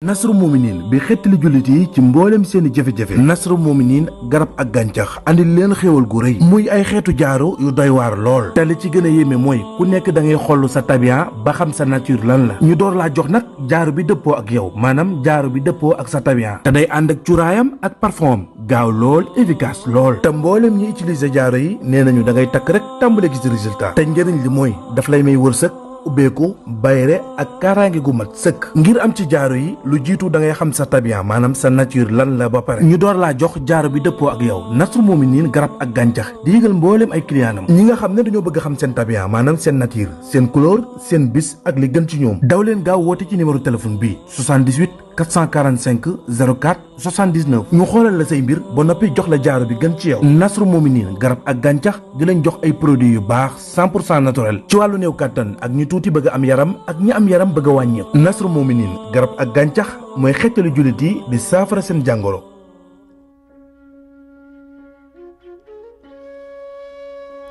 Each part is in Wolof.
Nasru Mominin bi xettali jullit yi ci mboolem seeni jafe-jafe. Nasru Mominin garab ak gàncax andi leen xéewal gu rëy muy ay xeetu jaaro yu doy waar lool te li ci gën a yéeme mooy ku nekk da ngay xoll sa tabian ba xam sa nature lan la ñu door laa jox nag jaaro bi dëppoo ak yow maanaam jaaro bi dëppoo ak sa tabian te day ànd ak cuuraayam ak parfum am gaaw lool efficace lool te mboolem ñi utiliser jaaro yi nee nañu da ngay takk rek tàmbale gis résultat te njëriñ li mooy daf lay may wërsëg ubbeeku bayre ak kaaraange gu mat sëkk ngir am ci jaaro yi lu jiitu da ngay xam sa tabian maanaam sa nature lan la ba pare ñu door laa jox jaaro bi dëppoo ak yow. Nasru Mominin garab ak gàncax di yëgal mbooleem ay clientam ñi nga xam ne dañoo bëgg a xam seen tabian maanaam seen nature seen couleur seen bis ak li gën ci ñoom daw leen gaaw woote ci numéro téléphone bi 78 445 04 79 ñu xoolal la say mbir ba noppi jox la jaaro bi gën ci yow. Nasru Mominin garab ak gàncax di leen jox ay produits yu baax 100% naturel ci wàllu néew kàttan ak ñu tuuti bëgg am yaram ak ñi am yaram bëgg a wàññeeku. Nasru Mominin garab ak gàncax mooy xettali jullit yi di saafara seen jàngoro.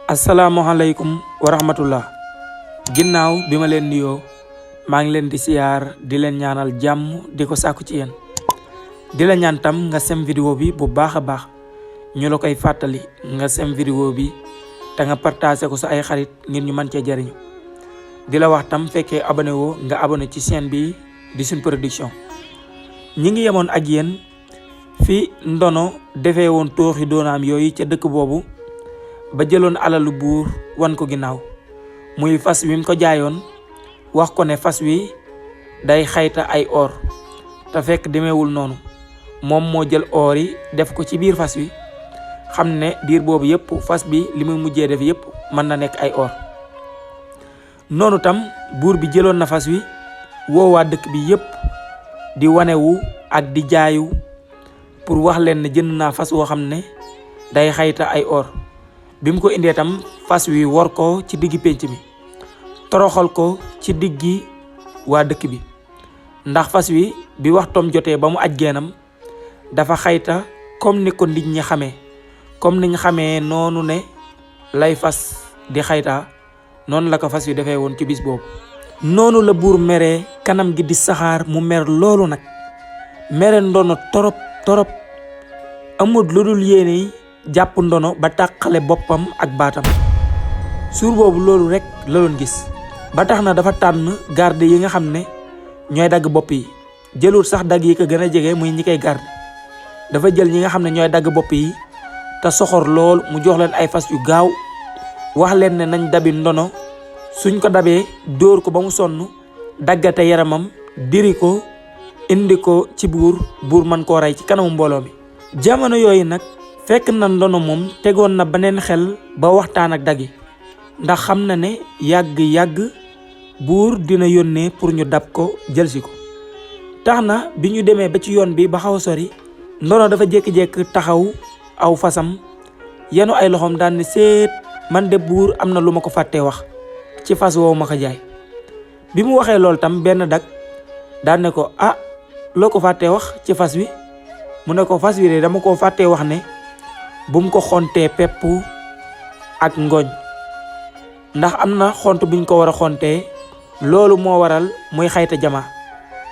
asalaamaaleykum wa rahmatullah ginnaaw bi ma leen nuyoo maa ngi leen di siyaar di leen ñaanal jàmm di ko sàkku ci yéen di la ñaan tam nga sem vidéo bi bu baax a baax ñu la koy fàttali nga sem vidéo bi te nga partagé ko sa ay xarit ngir ñu mën cee jariñu di la wax tam fekkee abonné woo nga abonné ci chaîne bi di Sune Production. ñi ngi yemoon ak yéen fi ndono defee woon tooxi doonaam yooyu ca dëkk boobu ba jëloon alalu buur wan ko ginnaaw muy fas wi mu ko jaayoon wax ko ne fas wi day xayta ay or te fekk demeewul noonu moom moo jël or yi def ko ci biir fas wi xam ne diir boobu yëpp fas bi li muy mujjee def yëpp mën na nekk ay or. noonu tam buur bi jëloon na fas wi woowaa dëkk bi yëpp di wanewu ak di jaayu pour wax leen ne jënd naa fas woo xam ne day xayta ay or. bi mu ko indee tam fas wi war ko ci diggi pénc mi toroxal ko ci diggi waa dëkk bi ndax fas wi bi waxtoom jotee ba mu aj geenam dafa xayta comme ni ko nit ñi xamee comme niñ xamee noonu ne lay fas di xayta noonu la ko fas wi defee woon ci bis boobu. noonu la buur meree kanam gi di saxaar mu mer loolu nag mere ndono torop amul lu dul yéene jàpp ndono ba tàqale boppam ak baatam suur boobu loolu rek la doon gis ba tax na dafa tànn garde yi nga xam ne ñooy dagg bopp yi jëlul sax dagg yi ko gën a jege muy ñi koy garde dafa jël ñi nga xam ne ñooy dagg bopp yi te soxor lool mu jox leen ay fas yu gaaw wax leen ne nañ dabi ndono suñ ko dabee dóor ko ba mu sonn daggate yaramam diri ko indi ko ci buur mën koo rey ci kanamu mbooloo mi. jamono yooyu nag fekk na ndono moom tegoon na beneen xel ba waxtaan ak daggi ndax xam na ne yàgg buur dina yónnee pour ñu dab ko jëlsi ko. tax na bi ñu demee ba ci yoon bi ba xaw a sori ndono dafa jékki-jékki taxaw aw fasam yenu ay loxoom daan ne seet man de buur am na lu ma ko fàttee wax ci fas woowu ma ko jaay. bi mu waxee loolu tam benn dag daan ne ko loo ko fàttee wax ci fas wi mu ne ko fas wi de dama koo fàttee wax ne bu mu ko xontee pepp ak ngooñ ndax am na xont biñ ko war a xontee loolu moo waral muy xayta jama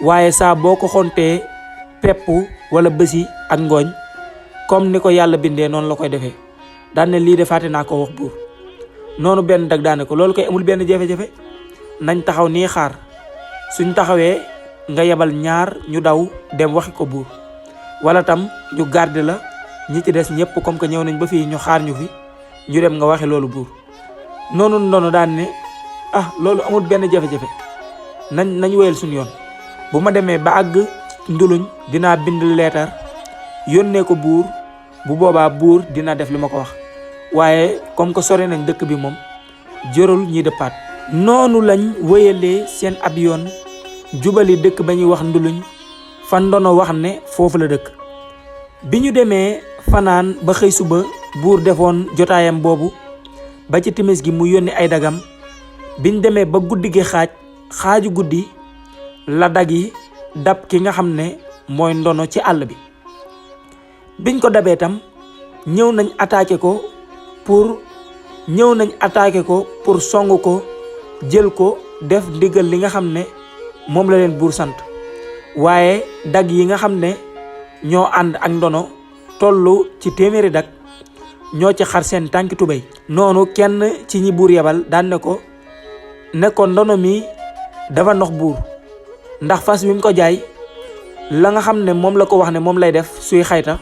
waaye saa boo ko xontee pepp wala bësi ak ngooñ comme ni ko yàlla bindee noonu la koy defee daan ne lii de fàtte naa ko wax buur. noonu benn dag daane ko loolu koy amul benn jafe-jafe nañ taxaw nii xaar suñ taxawee nga yebal ñaar ñu daw dem waxi ko buur wala tam ñu garde la ñi ci des ñëpp comme que ñëw nañ ba fii ñu xaar ñu fi ñu dem nga waxe loolu buur. noonu ndono daan ne loolu amul benn jafe-jafe nañ wéyal suñu yoon bu ma demee ba àgg nduluñ dinaa bind leetar yónnee ko buur bu boobaa buur dina def li ma ko wax waaye comme que sori nañ dëkk bi moom jërul ñi dëppaat. noonu lañ wéyalee seen ab yoon jubali dëkk ba ñuy wax nduluñ fa ndono wax ne foofu la dëkk. bi ñu demee fanaan ba xëy suba buur defoon jotaayam boobu ba ci timis gi mu yónni ay dagam biñ demee ba guddi gi xaaju guddi la dag yi dab ki nga xam ne mooy ndono ci àll bi. biñ ko dabee tam ñëw nañ attaqué ko pour song ko jël ko def ndigal li nga xam ne moom la leen buur sant waaye dag yi nga xam ne ñoo ànd ak ndono tollu ci téeméeri dag ñoo ci xar seen tànki tubéy. noonu kenn ci ñi buur yebal daan ne ko ndono mi dafa nox buur ndax fas wi mu ko jaay la nga xam ne moom la ko wax ne moom lay def suy xayta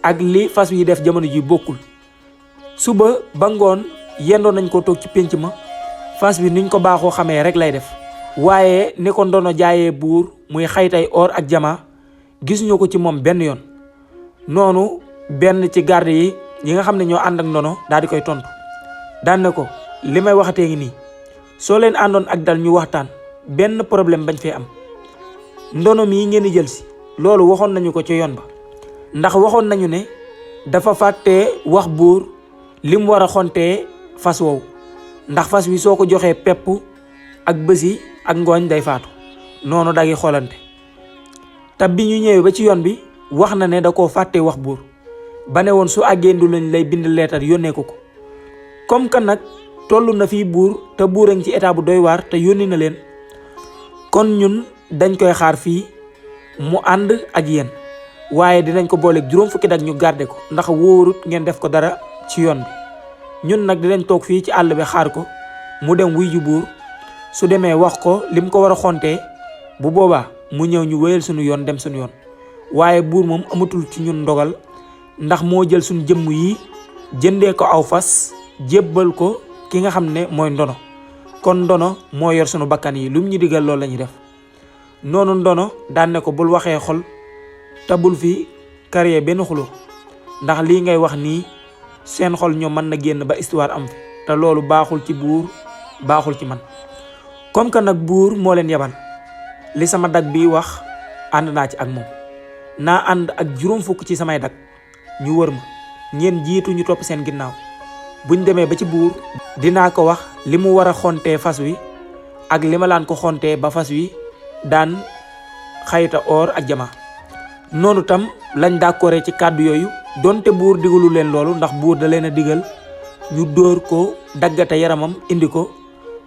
ak li fas wi def jamono ji bokkul. suba ba ngoon yendoo nañ ko toog ci pénc ma fas wi niñ ko baaxoo xamee rek lay def, waaye ni ko ndono jaayee buur muy xaytay or ak jama gisuñu ko ci moom benn yoon. noonu benn ci garde yi nga xam ne ñoo ànd ak ndono daal di koy tontu daan ne ko li may waxatee ngi nii, soo leen àndoon ak dal ñu waxtaan benn problème bañ fee am. ndono mii ngeen di jël si loolu waxoon nañu ko ci yoon ba, ndax waxoon nañu ne dafa fàttee wax buur li mu war a xontee fas woowu, ndax fas wi soo ko joxee pepp ak bësi ak ngooñ day faatu. noonu dagi xoolante te bi ñu ñëwee ba ci yoon bi wax na ne da koo fàttee wax buur ba ne woon su àggee ndu lañ lay bind leetar yónnee ko ko. comme que nag toll na fii buur te buur a ngi ci état bu doy waar te yónni na leen, kon ñun dañ koy xaar fii mu ànd ak yéen, waaye dinañ ko booleeg juróom fukki dag ñu garder ko ndax wóorut ngeen def ko dara ci yoon bi. ñun nag dinañ toog fii ci àll bi xaar ko mu dem wuy ju buur, su demee wax ko lim ko war a xontee bu boobaa mu ñëw ñu wéyal suñu yoon dem suñu yoon. waaye buur moom amatul ci ñun ndogal ndax moo jël suñu jëmm yi jëndee ko aw fas jébbal ko ki nga xam ne mooy ndono, kon ndono moo yor suñu bakkan yi lum ñu digal loolu la ñuy def. noonu ndono daan ne ko bul waxee xol te bul fi créer benn xuloo, ndax lii ngay wax nii seen xol ñoom mën na génn ba histoire am fi te loolu baaxul ci buur baaxul ci man. comme que nag buur moo leen yebal li sama dag bi wax ànd naa ci ak moom, naa ànd ak juróom fukk ci samay dag ñu wër ma, ngeen jiitu ñu topp seen ginnaaw. buñ demee ba ci buur dinaa ko wax li mu war a xontee fas wi ak li ma laan ko xontee ba fas wi daan xayta or ak jama. noonu tam lañ d'accordé ci kàddu yooyu, donte buur digalu leen loolu ndax buur da leen a digal ñu dóor ko daggate yaramam indi ko,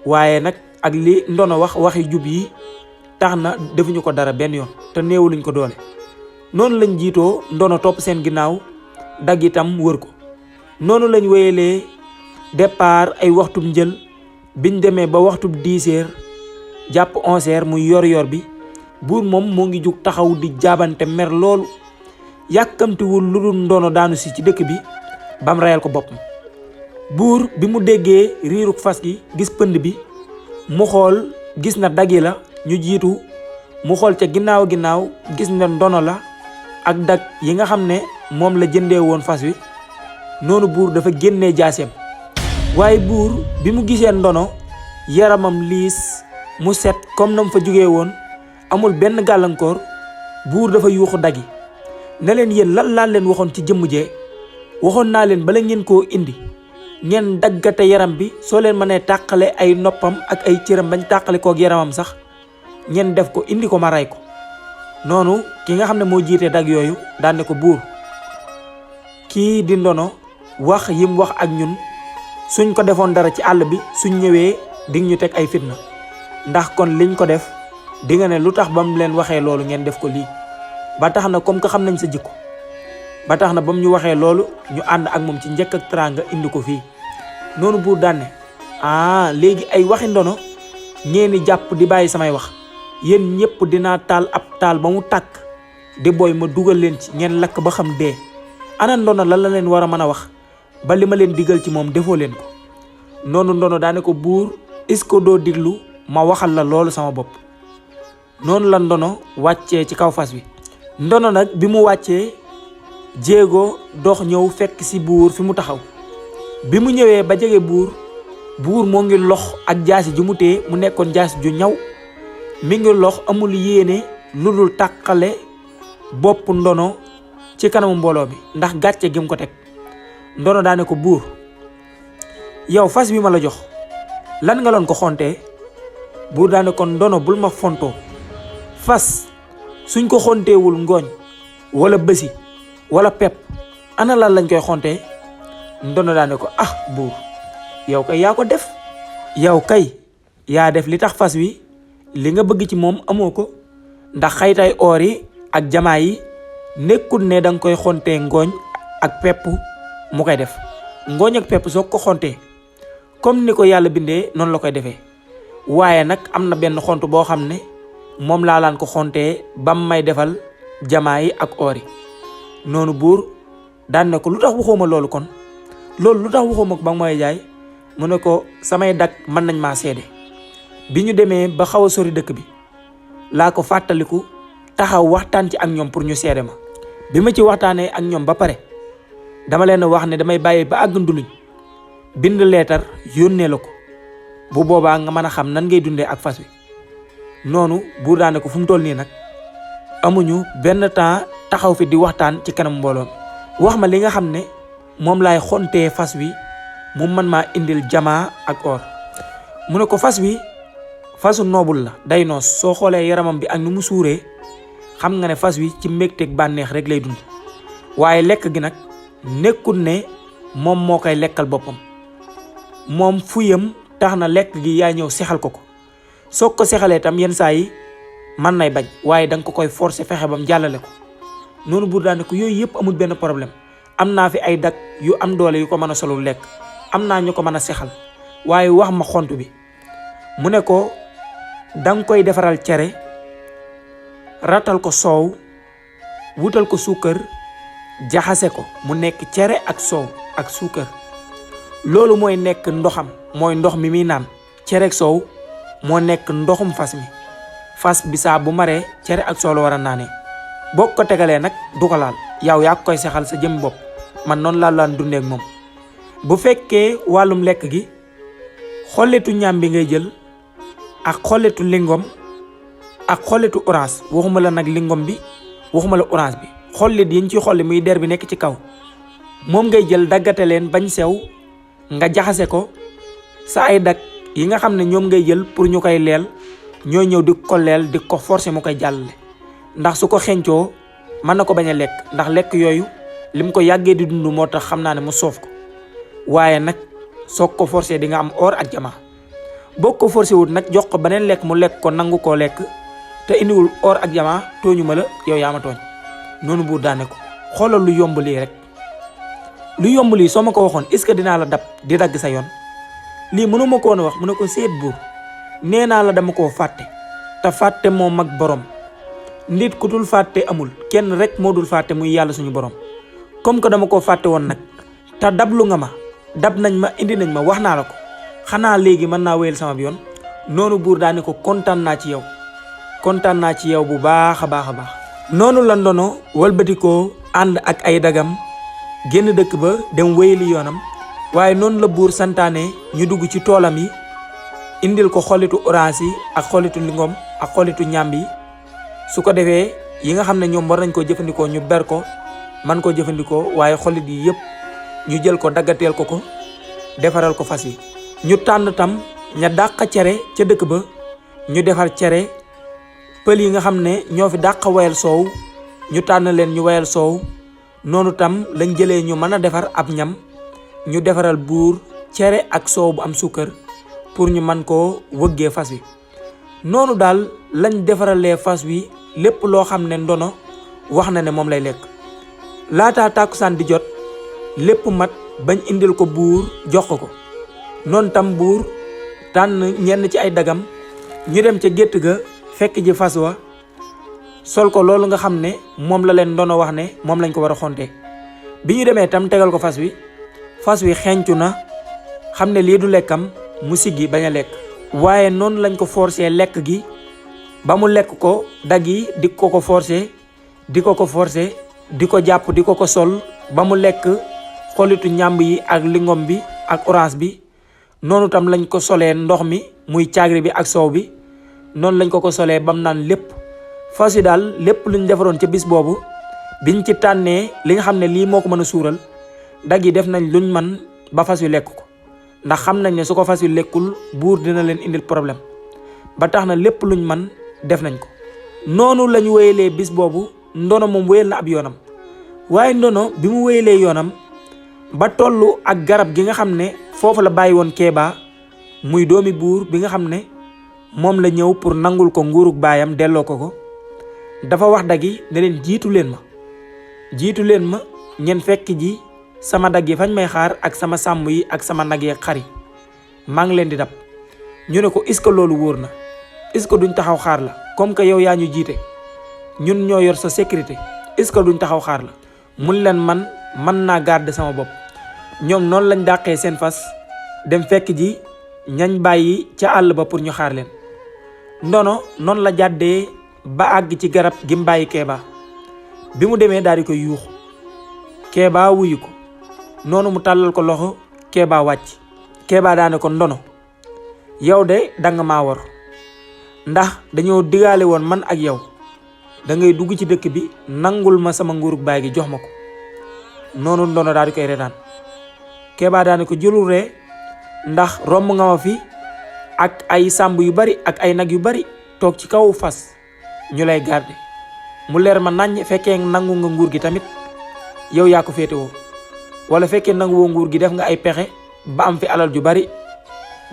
waaye nag ak li ndono wax waxi jub yi tax na defuñu ko dara benn yoon te néewuluñ ko doole. noonu lañ jiitoo ndono topp seen ginnaaw, dagg itam wër ko. noonu lañ wéyalee départ ay waxtub njël. biñ demee ba waxtub 10 heures jàpp 11 heures muy yor bi, buur moom moo ngi jug taxaw di jaabante mer loolu, yàkkamtiwul lu dul ndono daanu si ci dëkk bi bam reyal ko boppam. buur bi mu déggee riiruk fas gi gis pënd bi mu xool gis na dagi la ñu jiitu, mu xool ca ginnaaw gis na ndono la ak dag yi nga xam ne moom la jëndee woon fas wi. noonu buur dafa génnee jaaseem, waaye buur bi mu gisee ndono yaramam liis mu set comme nam fa jógee woon amul benn gàllankoor, buur dafa yuuxu dagi ne leen yéen lan laa leen waxoon ci jëmm jee. waxoon naa leen bala ngeen koo indi ngeen daggate yaram bi, soo leen mënee tàqale ay noppam ak ay cëram bañ tàqale kook yaramam sax ngeen def ko indi ko ma rey ko. noonu ki nga xam ne moo jiite dag yooyu daan ne ko buur kii di ndono wax yim wax ak ñun suñ ko defoon dara ci àll bi suñ ñëwee di ñu teg ay fitna, ndax kon liñ ko def di nga ne lu tax ba mu leen waxee loolu ngeen def ko lii. ba tax na comme que xam nañ sa jikko, ba tax na ba mu ñu waxee loolu ñu ànd ak moom ci njëkk ak teraanga indi ko fii. noonu buur daan ne léegi ay waxi ndono ngeen di jàpp di bàyyi samay wax, yéen ñëpp dinaa taal ab taal ba mu tàkk di boy ma dugal leen ci ngeen lakk ba xam dee. ana ndono lan la leen war a mën a wax ba li ma leen digal ci moom defoo leen ko. noonu ndono daane ko buur est-ce que doo diglu ma waxal la loolu sama bopp. noonu la ndono wàccee ci kaw fas wi. ndono nag bi mu wàccee jéego dox ñëw fekk ci buur fi mu taxaw. bi mu ñëwee ba jege buur moo ngi lox ak jaasi ju mu téye mu nekkoon jaasi ju ñaw, mi ngi lox amul yéene lu dul tàqale bopp ndono ci kanamu mbooloo bi ndax gàcce gi mu ko teg. ndono daane ko buur yow fas bi ma la jox lan nga loon ko xontee. buur daane ko ndono bul ma fontoo, fas suñ ko xonteewul ngooñ wala bësi wala pepp ana lan lañ koy xontee. ndono daane ko buur yow kay yaa ko def, yow kay yaa def li tax fas wi li nga bëgg ci moom amoo ko, ndax xaytay or yi ak jamaa yi nekkul ne danga koy xontee ngooñ ak pepp mu koy def. ngooñ ak pepp soo ko xontee comme ni ko yàlla bindee noonu la koy defee, waaye nag am na benn xont boo xam ne moom laa laan ko xontee bam may defal jamaa yi ak or yi. noonu buur daan ne ko lu tax waxuma loolu kon loolu lu tax waxuma ko ba may jaay. mu ne ko samay dak mën nañ maa seede. bi ñu demee ba xaw a sori dëkk bi laa ko fàttaliku taxaw waxtaan ci ak ñoom pour ñu seede ma. bi ma ci waxtaanee ak ñoom ba pare dama leen wax ne damay bàyyi ba àgg Nduluñ bind leetar yónnee la ko, bu boobaa nga mën a xam nan ngay dundee ak fas wi. noonu buur daane ko fu mu toll nii nag amuñu benn temps taxaw fi di waxtaan ci kanam mbooloo mi. wax ma li nga xam ne moom laay xontee fas wi mu man maa indil jamaa ak or. mu ne ko fas wi fasu noobul la, day noos. soo xoolee yaramam bi ak ni mu suuree xam nga ne fas wi ci mbégteeg bànneex rek lay dund, waaye lekk gi nag nekkul ne moom moo koy lekkal boppam. moom fuyam tax na lekk gi yaa ñëw sexal ko. soo ko sexalee tam yenn saa yi mën nay bañ, waaye danga ko koy forcer fexe bam jàllale ko. noonu buur daane ko yooyu yëpp amul benn problème. am naa fi ay dak yu am doole yu ko mën a solul lekk, am naa ñu ko mën a sexal, waaye wax ma xont bi. mu ne ko danga koy defaral cere, ratal ko soow, wutal ko suukar, jaxase ko mu nekk cere ak soow ak suukar. loolu mooy nekk ndoxam, mooy ndox mi muy naan. cere ak soow moo nekk ndoxum fas mi. fas bi saa bu maree cere ak soow la war a naanee. boo ko tegalee nag du ko laal, yow yaa koy sexal sa jëm bopp. man noonu laa laan dundee ak moom. bu fekkee wàllum lekk gi xollitu ñaam bi ngay jël ak xollitu lingom ak xollitu orange. waxuma la nag lingom bi, waxuma la orange bi, xollit yi ñu ci xolli muy der bi nekk ci kaw moom ngay jël daggate leen bañ sew nga jaxase ko. sa ay dak yi nga xam ne ñoom ngay jël pour ñu koy leel ñoo ñëw di ko leel di ko forcer mu koy jàllale, ndax su ko xencoo mën na ko bañ a lekk, ndax lekk yooyu lim ko yàggee di dund moo tax xam naa ne mu soof ko. waaye nag soo ko forcer di nga am or ak jamaa. boo ko forcer wut nag jox ko beneen lekk mu lekk ko nangu koo lekk te indiwul or ak jamaa, tooñu ma la, yow yaa ma tooñ. noonu buur daane ko xoolal lu yomb lii rek. lu yomb lii soo ma ko waxoon est-ce que dinaa la dab di dagg sa yoon. lii mënu ma ko woon a wax. mu ne ko seet buur, nee naa la dama koo fàtte, te fàtte moo mag borom. nit ku dul fàtte amul, kenn rek moo dul fàtte muy yàlla suñu borom. comme que dama koo fàtte woon nag te dablu nga ma, dab nañ ma, indi nañ ma, wax naa la ko, xanaa léegi mën naa wéyal sama yoon. noonu buur daane ko kontaan naa ci yow, kontaan naa ci yow bu baax a baax a baax. noonu la ndono walbatikoo ànd ak ay dagam génn dëkk ba dem wéyali yoonam. waaye noonu la buur santaane ñu dugg ci toolam yi indil ko xolitu orange yi ak xolitu lingom ak xolitu ñàmb yi. su ko defee yi nga xam ne ñoom war nañ koo jëfandikoo ñu ber ko man koo jëfandikoo, waaye xolit yi yëpp ñu jël ko daggateel ko defaral ko fas yi. ñu tànn tam ña dàq cere ca dëkk ba ñu defar cere. pël yi nga xam ne ñoo fi dàq wayal soow ñu tànn leen ñu wayal soow. noonu tam lañ jëlee ñu mën a defar ab ñam ñu defaral buur cere ak soow bu am suukar pour ñu mën koo wëggee fas wi. noonu daal lañ defaralee fas wi lépp loo xam ne ndono wax na ne moom lay lekk. laataa tàkkusaan di jot lépp mat bañ indil ko buur jox ko. noonu tam buur tànn ñenn ci ay dagam ñu dem ca gétt ga fekk ji fas wa sol ko loolu nga xam ne moom la leen ndono wax ne moom lañ ko war a xontee. bi ñu demee tam tegal ko fas wi xencu na xam ne lii du lekkam mu siggi bañ a lekk. waaye noonu lañ ko forcer lekk gi ba mu lekk ko, dag yi di ko forcer di ko forcer di ko jàpp di ko sol ba mu lekk xolitu ñàmb yi ak lingom bi ak orange bi. noonu tam lañ ko solee ndox mi muy caagri bi ak soow bi, noonu lañ ko solee bam naan lépp. fas yi daal lépp luñ defaroon ca bis boobu biñ ci tànnee li nga xam ne lii moo ko mën a suural, dag yi def nañ luñ man ba fas yu lekk ko, ndax xam nañ ne su ko fas yu lekkul buur dina leen indil problème. ba tax na lépp luñ man def nañ ko. noonu lañ wéyalee bis boobu. ndono moom wéyal na ab yoonam, waaye ndono bi mu wéyalee yoonam ba tollu ak garab gi nga xam ne foofu la bàyyi woon Kéba muy doomi buur bi nga xam ne moom la ñëw pour nangul ko nguurug baayam delloo ko. dafa wax dag yi ne leen jiitu leen ma ngeen fekk ji sama dag yi fañ may xaar ak sama sàmm yi ak sama nag yi ak xar yi maa ngi leen di dab. ñu ne ko est-ce que loolu wóor na est-ce que duñ taxaw xaar la comme que yow yaa ñu jiite ñun ñoo yor sa sécurité est-ce que duñ taxaw xaar la. mun leen man naa garder sama bopp. ñoom noonu lañ dàqee seen fas dem fekk ji ñañ bàyyi ca àll ba pour ñu xaar leen. Ndono noonu la jàddee ba àgg ci garab gi mu bàyyi Kéba bi mu demee daal di koy yuuxu Kéba wuyu ko noonu mu tàllal ko loxo Kéba wàcc. Kéba daane ko Ndono yow de danga maa war ndax dañoo digaale woon man ak yow da ngay dugg ci dëkk bi nangul ma sama nguurug baay gi jox ma ko. noonu Ndono daal di koy retaan. Kéba daane ko jëlul ree ndax romb nga ma fi ak ay sàmb yu bari ak ay nag yu bari toog ci kaw fas ñu lay garde mu leer ma naññ fekkee nangu nga nguur gi tamit yow yaa ko féetewoo wala fekkee nanguwoo nguur gi def nga ay pexe ba am fi alal ju bari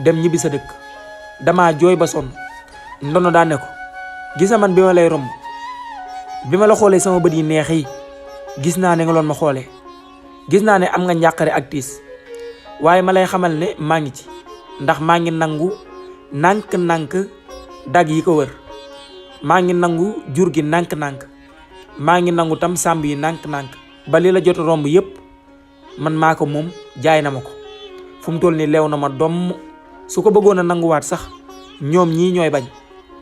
dem ñibbi sa dëkk dama jooy ba sonn. Ndono daane ko gisa man bi ma lay romb bi ma la xoolee sama bët yi neex yi gis naa ne nga loon ma xoolee gis naa ne am nga njàqare ak tiis waaye ma lay xamal ne maa ngi ci ndax maa ngi nangu nànk-nànk dag yi ko wër maa ngi nangu jur gi nànk-nànk maa ngi nangu tam sàmb yi nànk-nànk ba li la jot romb yépp man maa ko moom jaay na ma ko fu mu toll ni leew na ma domm su ko bëggoon a nanguwaat sax ñoom ñii ñooy bañ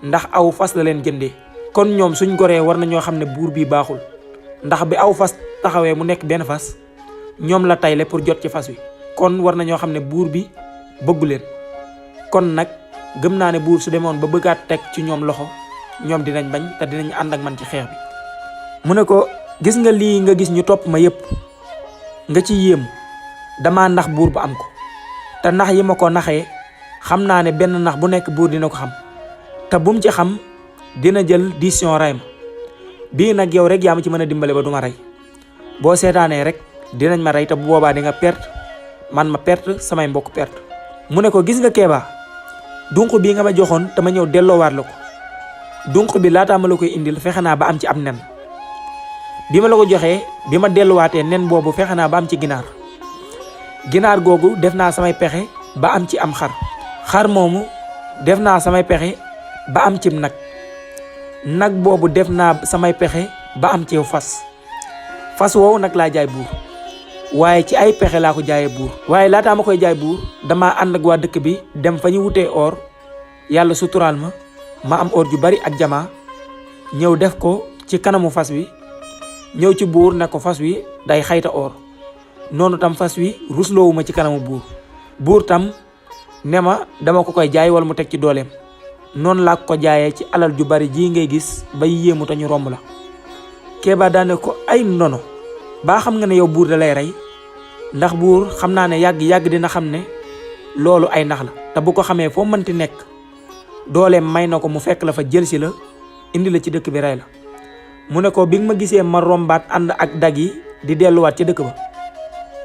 ndax aw fas la leen jëndee. kon ñoom suñ goree war na ñoo xam ne buur bi baaxul ndax bi aw fas taxawee mu nekk benn fas ñoom la tayle pour jot ci fas wi kon war na ñoo xam ne buur bi bëggu leen. kon nag gëm naa ne buur su demoon ba bëggaat teg ci ñoom loxo ñoom dinañ bañ te dinañ ànd ak man ci xeex bi. mu ne ko gis nga lii nga gis ñu topp ma yépp nga ci yéem dama nax buur ba am ko te nax yi ma ko naxee xam naa ne benn nax bu nekk buur dina ko xam te bu mu ci xam dina jël décision rey ma bii nag yow rek yaa ma ci mën a dimbale ba du ma rey boo seetaanee rek dinañ ma rey te bu boobaa di nga perte man ma perte samay mbokk perte. mu ne ko gis nga Kéba dunq bii nga ma joxoon te ma ñëw delloowaat la ko dunq bi laataa ma la koy indil fexe naa ba am ci am nen bi ma la ko joxee bi ma delluwaatee nen boobu fexe naa ba am ci ginaar googu def naa samay pexe ba am ci am xar moomu def naa samay pexe ba am ci nag boobu def naa samay pexe ba am ci fas woowu nag laa jaay buur waaye ci ay pexe laa ko jaayee buur waaye laataa ma koy jaay buur damaa ànd ak waa dëkk bi dem fa ñu wutee or yàlla suturaal ma am or ju bari ak jamaa ñëw def ko ci kanamu fas wi ñëw ci buur ne ko fas wi day xayta or noonu tam fas wi rusloowu ma ci kanamu buur tam ne ma dama ko koy jaay wala mu teg ci dooleem noonu laa ko jaayee ci alal ju bari ji ngay gis bay yéemu te ñu romb la. Kéba daane ko ay Ndono baa xam nga ne yow buur da lay rey ndax buur xam naa ne yàgg dina xam ne loolu ay nax la te bu ko xamee foo mënti nekk dooleem may na ko mu fekk la fa jël si la indi la ci dëkk bi rey la. mu ne ko bi nga ma gisee ma rombaat ànd ak dag yi di delluwaat ci dëkk ba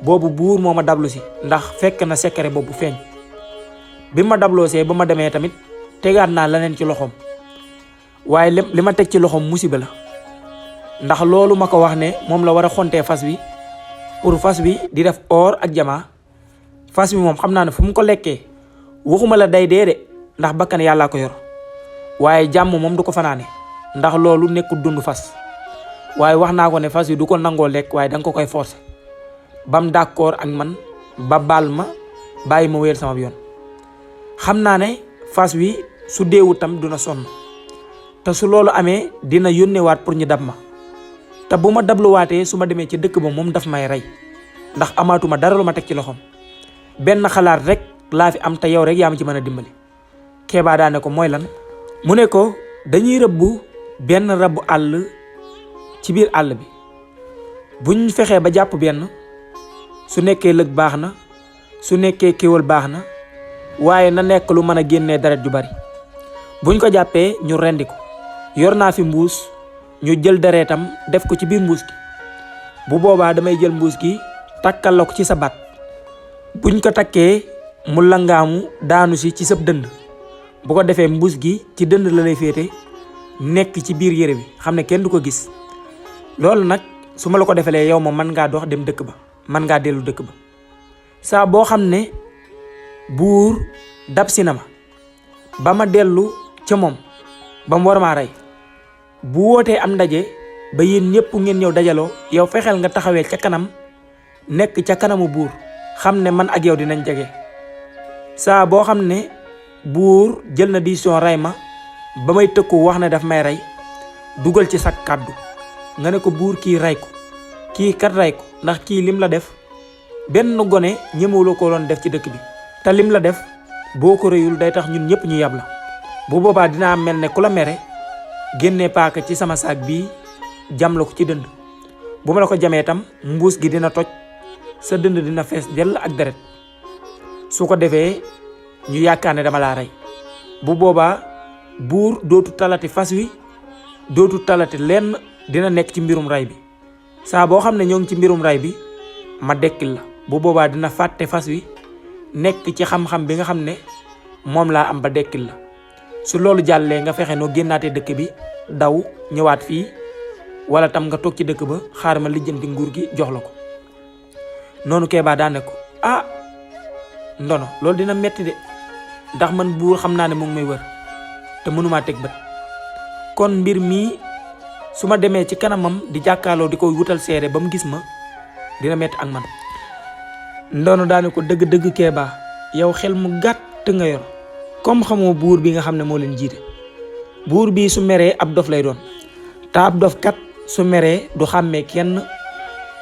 boobu buur moo ma dablu si ndax fekk na secret boobu feeñ bi ma dabloosee ba ma demee tamit tegaat naa leneen ci loxoom waaye li ma teg ci loxoom musiba la ndax loolu ma ko wax ne moom la war a xontee fas wi pour fas wi di def or ak jamaa fas wi moom xam naa ne fu mu ko lekkee waxuma la day dee de ndax bakkan yàllaa ko yor waaye jàmm moom du ko fanaane ndax loolu nekkul dund fas waaye wax naa ko ne fas wi du ko nangoo lekk waaye da nga ko koy forcer bam d'accord ak man ba baal ma bàyyi ma wéer sama yoon. xam naa ne fas wi su deewut tam duna sonn te su loolu amee dina yónneewaat pour ñu dab ma te bu ma dabluwaatee su ma demee ci dëkk ba moom daf may rey ndax amaatuma dara lu ma teg ci loxoom benn xalaat rek laa fi am te yow rek yaa ma ci mën a dimbali. Kéba daane ko mooy lan mu ne ko dañuy rëbbu benn rabu àll ci biir àll bi buñ fexee ba jàpp benn su nekkee lëg baax na su nekkee kéwal baax na waaye na nekk lu mën a génnee deret ju bari buñ ko jàppee ñu rendi ko yor naa fi mbuus ñu jël deretam def ko ci biir mbuus gi bu boobaa damay jël mbuus gi takkal la ko ci sa baat buñ ko takkee mu langaamu daanu si ci sab dënd bu ko defee mbuus gi ci dënd la lay féete nekk ci biir yére bi xam ne kenn du ko gis. loolu nag su ma la ko defalee yow moom mën ngaa dox dem dëkk ba mën ngaa dellu dëkk ba saa boo xam ne buur dab si na ma ba ma dellu ca moom ba mu war maa rey bu wootee am ndaje ba yéen ñëpp ngeen ñëw dajaloo yow fexeel nga taxawee ca kanam nekk ca kanamu buur xam ne man ak yow dinañ jege. saa boo xam ne buur jël na décision rey ma ba may tëkku wax ne daf may rey dugal ci sa kàddu nga ne ko buur kii rey ko kii kat rey ko ndax kii lim la def benn gone ñemewuloo ko doon def ci dëkk bi te lim la def boo ko rëyul day tax ñun ñëpp ñu yab la. bu boobaa dinaa mel ne ku la mere génne paaka ci sama saak bii jam la ko ci dënd bu ma la ko jamee itam mbuus gi dina toj sa dënd dina fees dell ak deret su ko defee ñu yaakaar ne dama laa rey. bu boobaa buur dootu talati fas wi dootu talati lenn dina nekk ci mbirum ray bi saa boo xam ne ñoo ngi ci mbirum ray bi ma dekkil la. bu boobaa dina fàtte fas wi nekk ci xam-xam bi nga xam ne moom laa am ba dekkil la. su loolu jàllee nga fexe noo génnaatee dëkk bi daw ñëwaat fii wala tam nga toog ci dëkk ba xaar ma lijjanti nguur gi jox la ko. noonu Kéba daa ne ko ah ndono loolu dina metti de ndax man buur xam naa ne mu ngi may wër te mënumaa teg bët kon mbir mii su ma demee ci kanamam di jàkkaarloo di koy wutal seere ba mu gis ma dina metti ak man. ndono daa ne ko dëgg-dëgg Kéba yow xel mu gàtt nga yor comme xamoo buur bi nga xam ne moo leen jiite. buur bi su meree ab dof lay doon te ab dof kat su meree du xàmmee kenn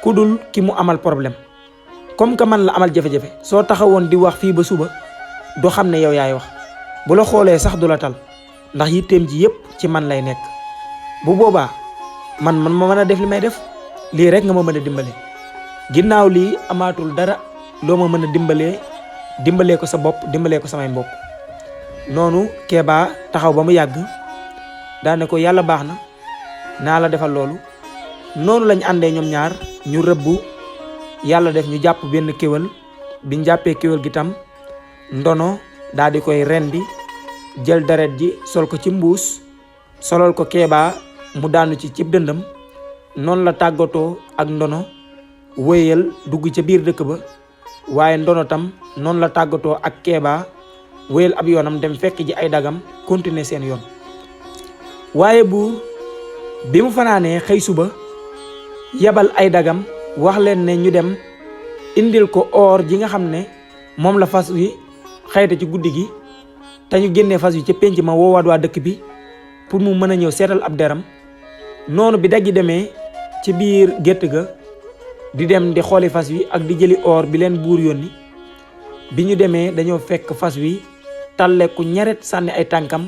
ku dul ki mu amal problème. comme que man la amal jafe-jafe soo taxawoon di wax fii ba suba du xam ne yow yaay wax bu la xoolee sax du la tal ndax yitteem ji yépp ci man lay nekk. bu boobaa man ma mën a def li may def lii rek nga ma mën a dimbale ginnaaw lii amaatul dara loo ma mën a dimbalee ko sa bopp dimbalee ko samay mbokk. noonu Kéba taxaw ba mu yàgg daane ko yàlla baax na naa la defal loolu. noonu lañ àndee ñoom ñaar ñu rëbb yàlla def ñu jàpp benn kéwél biñ jàppee kéwél gi tam ndono daal di koy rendi jël deret ji sol ko ci mbuus solal ko Kéba mu daanu ci cib dëndam. noonu la tàggatoo ak ndono wéyal dugg ca biir dëkk ba waaye ndono tam noonu la tàggatoo ak Kéba wéyal ab yoonam dem fekk ji ay dagam continuer seen yoon. waaye buur bi mu fanaanee xëy suba yabal ay dagam wax leen ne ñu dem indil ko or ji nga xam ne moom la fas wi xayta ci guddi gi te ñu génnee fas wi ca pénc ma woowaat waa dëkk bi pour mu mën a ñëw seetal ab deram. noonu bi daggi demee ci biir gétt ga di dem di xooli fas wi ak di jëli or bi leen buur yónni bi ñu demee dañoo fekk fas wi talle ku ñaret sànni ay tànkam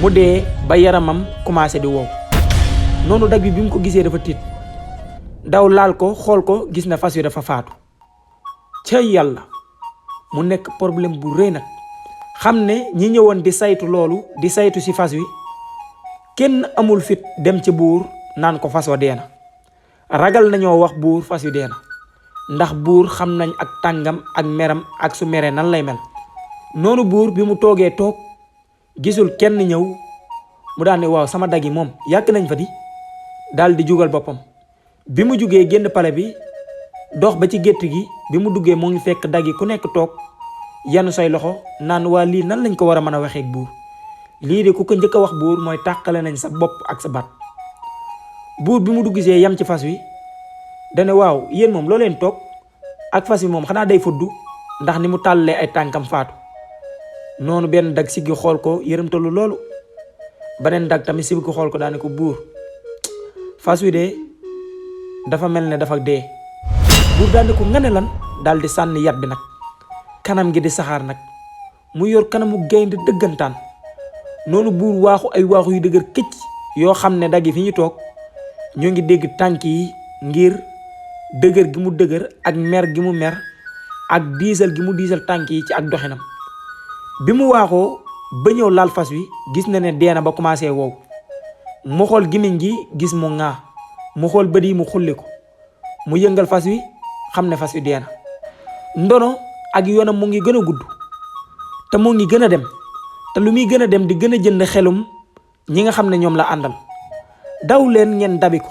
mu dee ba yaramam commencé di wow. noonu dag bi mu ko gisee dafa tiit daw laal ko xool ko gis na fas wi dafa faatu. ca yàlla mu nekk problème bu rëy nag xam ne ñi ñëwoon di saytu loolu di saytu ci fas wi kenn amul fit dem ci buur naan ko fas wa dee na. ragal nañoo wax buur fas wi dee na ndax buur xam nañ ak tàngam ak meram ak su meree nan lay mel. noonu buur bi mu toogee toog gisul kenn ñëw mu daan ne waaw sama dag yi moom yàgg nañ fa di daal di jugal boppam. bi mu jugee génn pale bi dox ba ci gétt gi bi mu duggee moo ngi fekk dag yi ku nekk toog yanu say loxo naan waa lii nan lañ ko war a mën a waxee ak buur lii de ku ko njëkk a wax buur mooy tàqale nañ sa bopp ak sa baat. buur bi mu duggisee yam ci fas wi dane waaw yéen moom loo leen toog ak fas wi moom xanaa day fuddu ndax ni mu tàllee ay tànkam faatu. noonu benn dag siggi xool ko yërëmtalu loolu beneen dag tamit siggi xool ko daane ko buur fas wi de dafa mel ne dafa dee. buur daane ko nga ne lan daal di sànni yat bi nag kanam gi di saxaar nag mu yor kanamu gaynde dëggantaan. noonu buur waaxu ay waaxu yu dëgër këcc yoo xam ne dag yi fi ñu toog ñoo ngi dégg tànk yi ngir dëgër gi mu dëgër ak mer gi mu mer ak diisal gi mu diisal tànk yi ci ak doxinam. bi mu waaxoo ba ñëw laal fas wi gis na ne dee na ba commencé wow. mu xool gimiñ gi gis mu ŋaa mu xool bët yi mu xulli ko mu yëngal fas wi xam ne fas wi dee na. ndono ak yoonam mu ngi gën a gudd te mu ngi gën a dem te lu muy gën a dem di gën a jënd xelum ñi nga xam ne ñoom la àndal daw leen ngeen dabi ko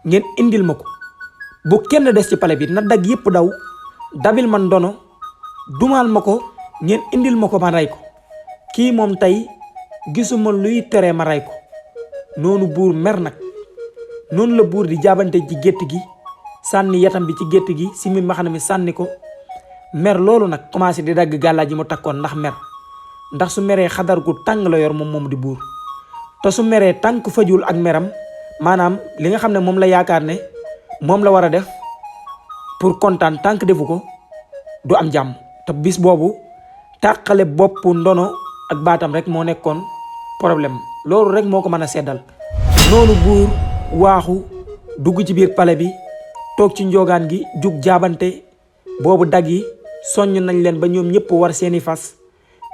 ngeen indil ma ko bu kenn des ci pale bi na dag yépp daw dabil ma Ndono dumaal ma ko ngeen indil ma ko ma rey ko kii moom tey gisuma luy tere ma rey ko. noonu buur mer nag noonu la buur di jaabante ci gétt gi sànni yatam bi ci gétt gi simi mbaxana mi sànni ko mer loolu nag commencé di dagg gàllaaj yi mu takkoon ndax mer ndax su meree xadar gu tàng la yor moom di buur te su meree tànk fajul ak meram maanaam li nga xam ne moom la yaakaar ne moom la war a def pour kontaan tànk defu ko du am jàmm. te bis boobu tàqale boppu Ndono ak baatam rek moo nekkoon problème loolu rek moo ko mën a seddal. noonu buur waaxu dugg ci biir pale bi toog ci njogaan gi jug jaabante boobu dag yi soññ nañ leen ba ñoom ñëpp war seeni fas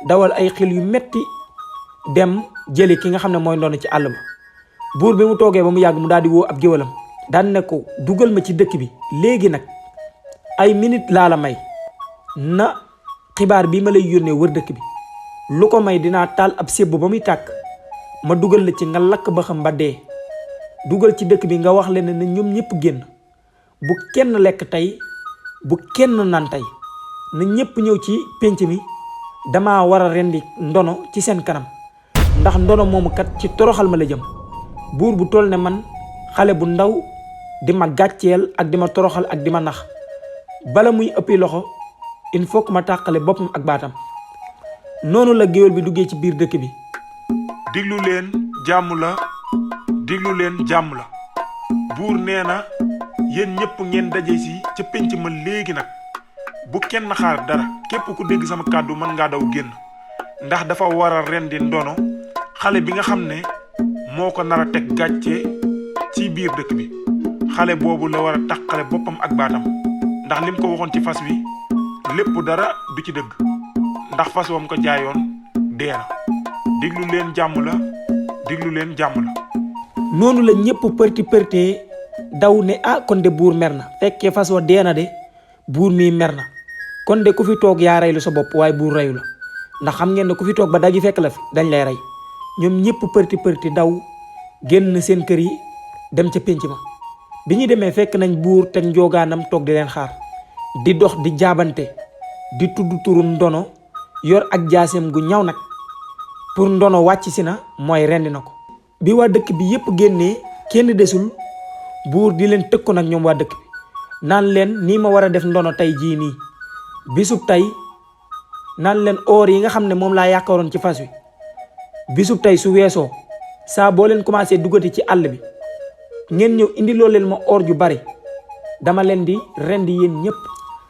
dawal ay xil yu metti dem jëli ki nga xam ne mooy Ndono ci àll ba. buur bi mu toogee ba mu yàgg mu daal di woo ab géwalam daan ne ko dugal ma ci dëkk bi léegi nag ay minute laa la may na xibaar bi ma lay yónnee wër dëkk bi lu ko may dinaa taal ab sébb ba muy tàkk ma dugal la ci nga lakk ba xam ba dee dugal ci dëkk bi nga wax leen ne ñoom ñëpp génn bu kenn lekk tey bu kenn naan tey na ñëpp ñëw ci pénc mi dama war a rendi Ndono ci seen kanam ndax Ndono moomu kat ci toroxal ma la jëm. buur bu toll ne man xale bu ndaw di ma gàcceel ak di ma toroxal ak di ma nax bala muy ëppi loxo il faut que ma tàqale boppam ak baatam. noonu la géwél bi duggee ci biir dëkk bi. diglu leen jàmm la diglu leen jàmm la buur nee na yéen ñëpp ngeen daje si ca pénc ma léegi nag bu kenn xaar dara képp ku dégg sama kàddu mën ngaa daw génn ndax dafa war a rendi Ndono xale bi nga xam ne moo ko nar a teg gàcce ci biir dëkk bi. xale boobu la war a tàqale boppam ak baatam ndax lim ko waxoon ci fas wi lépp dara du ci dëgg ndax fas wam ko jaayoon dee na. diglu leen jàmm la diglu leen jàmm la. noonu la ñëpp përti përtee daw ne ah kon de buur mer na fekkee fas wa dee na de buur mii mer na kon de ku fi toog yaa reylu sa bopp waaye buur reyu la ndax xam ngeen ne ku fi toog ba dagi fekk la fi dañ lay rey. ñoom ñëpp përti përti daw génn seen kër yi dem ca pénc ma bi ñu demee fekk nañ buur teg njoogaanam toog di leen xaar di dox di jaabante di tudd turu Ndono yor ak jaaseem gu ñaw nag pour Ndono wàcc si na mooy rendi na ko. bi waa dëkk bi yépp génnee kenn desul buur di leen tëkko nag ñoom waa dëkk bi naan leen nii ma war a def Ndono tey jii nii bisub tey naan leen oor yi nga xam ne moom laa yaakaaroon ci fas wi bisub tey su weesoo saa boo leen commencé duggati ci àll bi ngeen ñëw indi loo leen ma or ju bari dama leen di rendi yéen ñëpp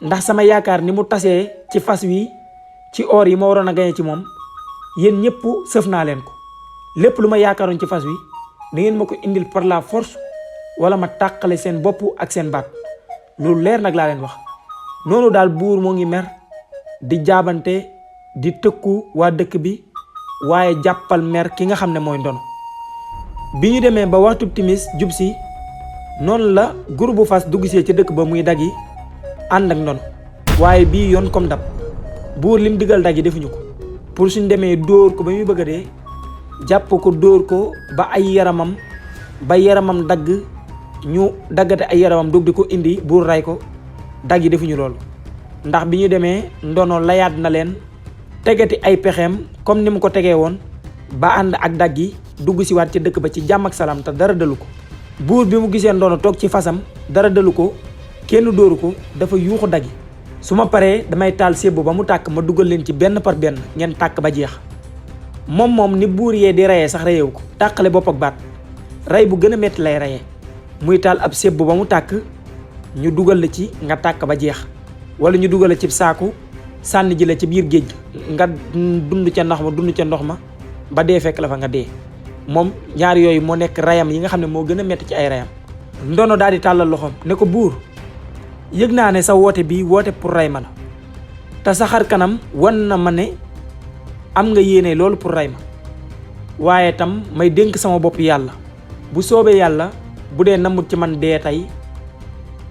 ndax sama yaakaar ni mu tasee ci fas wi ci or yi ma waroon a gañe ci moom yéen ñëpp sëf naa leen ko lépp lu ma yaakaaroon ci fas wi da ngeen ma ko indil par la force wala ma tàqale seen bopp ak seen baat loolu leer nag laa leen wax. noonu daal buur moo ngi mer di jaabante di tëkku waa dëkk bi waaye jàppal mer ki nga xam ne mooy Ndono. bi ñu demee ba waxtu timis jub si noonu la groupe bu fas dugg see ci dëkk ba muy dagi ànd ak Ndono waaye bii yoon comme dab buur lim digal dagi defuñu ko pour suñ demee dóor ko ba muy bëgg a dee jàpp ko dóor ko ba ay yaramam dagg ñu daggate ay yaramam dog di ko indi buur ray ko dag yi defuñu loolu ndax bi ñu demee Ndono layaat na leen tegati ay pexeem comme ni mu ko tegee woon ba ànd ak dag yi dugg si waat ci dëkk ba ci jàmm ak salaam te dara dalu ko. buur bi mu gisee Ndono toog ci fasam dara dalu ko kenn dóoru ko dafa yuuxu dag yi su ma paree damay taal sébbu ba mu tàkk ma dugal leen ci benn par benn ngeen tàkk ba jeex. moom ni buur yee di reyee sax reyewu ko tàqale bopp ak baat rey bu gën a metti lay reyee muy taal ab sébbu ba mu tàkk ñu dugal la ci nga tàkk ba jeex wala ñu dugal la ci saaku sànni ji la ci biir géej nga dund ca ndox ma ba dee fekk la fa nga dee. moom ñaar yooyu moo nekk rayam yi nga xam ne moo gën a metti ci ay rayam. Ndono daal di tàllal loxoom ne ko buur yëg naa ne sa woote bi woote pour ray ma la te sa xar kanam wan na ma ne am nga yéene loolu pour ray ma waaye tam may dénk sama bopp yàlla bu soobee yàlla bu dee namut ci man dee tey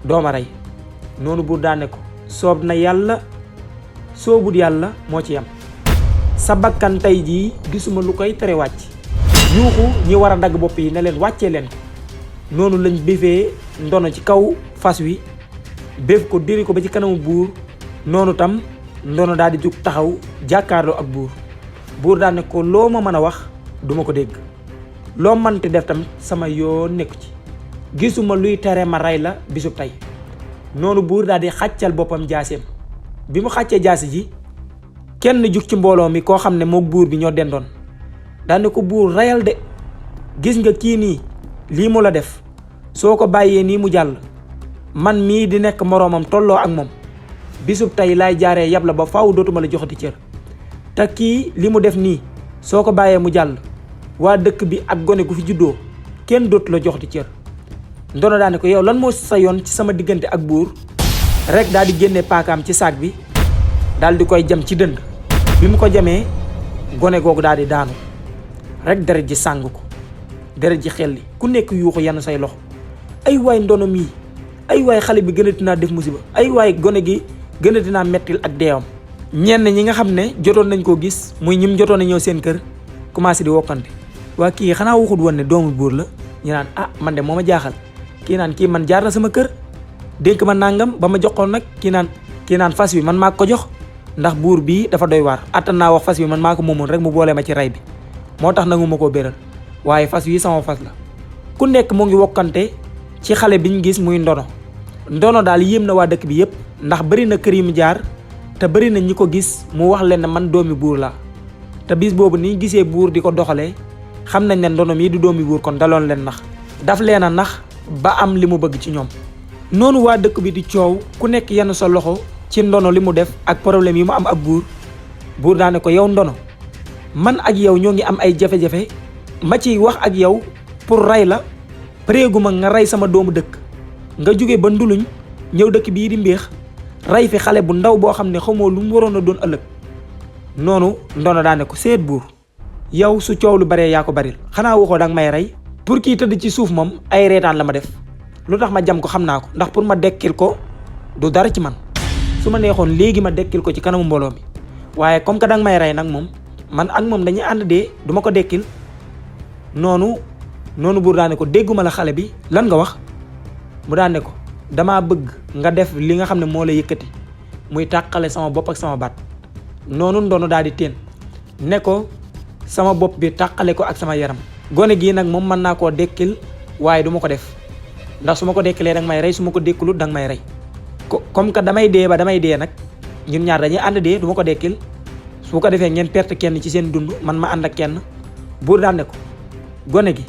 dooma rey. noonu buur daa ne ko soob na yàlla soobut yàlla moo ci yam sa bakkan tey jii gisuma lu koy tere wàcc. yuuxu ñi war a dagg bopp yi ne leen wàccee leen ko. noonu lañ béfee ndono ci kaw fas wi béf ko diri ko ba ci kanamu buur. noonu tam ndono daal di jug taxaw jàkkaarloo ak buur daal ne ko loo ma mën a wax duma ko dégg, loo mënti def tam sama yoon nekku ci, gisuma luy tere ma rey la bisub tey. noonu buur daal di xàccal boppam jaaseem. bi mu xàccee jaasi ji kenn jug ci mbooloo mi koo xam ne mook buur bi ñoo dendoon daal ne ko buur reyal de, gis nga kii nii lii mu la def, soo ko bàyyee nii mu jàll man mii di nekk moroomam tolloo ak moom bisub tey laay jaaree yab la ba faaw dootuma la joxati cër. te kii li mu def nii soo ko bàyyee mu jàll waa dëkk bi ak gone gu fi juddoo kenn dootu la joxati cër. ndono daane ko yow lan moo sa yoon ci sama diggante ak buur rek daal di génne paakaam ci saak bi daal di koy jam ci dënd. bi mu ko jamee gone googu daal di daanu rek deret ji sàng ko, deret ji xelli ku nekk yuuxu yenn say loxo. ay waay ndono mii, ay waay xale bi gënati naa def musiba, ay waay gone gi gënati naa mettil ak deewam. ñenn ñi nga xam ne jotoon nañ koo gis muy ñim jotoon a ñëw seen kër commencé di wokkante. waa kii xanaa waxut woon ne doomu buur la? ñu naan ah man de moo ma jaaxal. kii naan kii man jaar na sama kër dénk ma nangam ba ma joxoon nag. kii naan fas wi man maa ko jox ndax buur bii dafa doy waar. attan naa wax fas wi man maa ko moomoon rek mu boole ma ci rey bi moo tax nangu ma koo béral, waaye fas wi sama fas la. ku nekk mu ngi wokkante ci xale biñ gis muy ndono daal yéem na waa dëkk bi yépp ndax bari na kër yi mu jaar te bari na ñi ko gis mu wax leen ne man doomi buur la. te bis boobu ni gisee buur di ko doxalee xam nañ ne ndono mii du doomi buur kon daloon leen nax, daf leen a nax ba am li mu bëgg ci ñoom. noonu waa dëkk bi di coow ku nekk yenn sa loxo ci ndono li mu def ak problème yi mu am ak buur daane ko yow ndono man ak yow ñoo ngi am ay jafe-jafe ma ciy wax ak yow pour rey la préeguma nga rey sama doomu dëkk nga jóge ba nduluñ ñëw dëkk bii di mbéex rey fi xale bu ndaw boo xam ne xamoo lu mu waroon a doon ëllëg. noonu ndono daane ko seet buur yow su coow lu baree yaa ko baril, xanaa waxoo danga may rey. pour kii tëdd ci suuf moom ay reetaan la ma def, lu tax ma jam ko xam naa ko, ndax pour ma dekkil ko du dara ci man. su ma neexoon léegi ma dekkil ko ci kanamu mbooloo mi, waaye comme que danga may rey nag moom man ak moom dañuy ànd dee, du ma ko dekkil. noonu buur daane ko dégguma la xale bi lan nga wax. mu daane ko damaa bëgg nga def li nga xam ne moo la yëkkati muy tàqale sama bopp ak sama baat. noonu ndono daal di teen ne ko sama bopp bi tàqale ko ak sama yaram. gone gii nag moom mën naa koo dekkil waaye du ma ko def ndax su ma ko dekkilee danga may rey, su ma ko dekkilut danga may rey. comme que damay dee ba damay dee nag ñun ñaar dañuy ànd dee, du ma ko dekkil. su ko defee ngeen perte kenn ci seen dund man ma ànd ak kenn. buur daan ne ko gone gi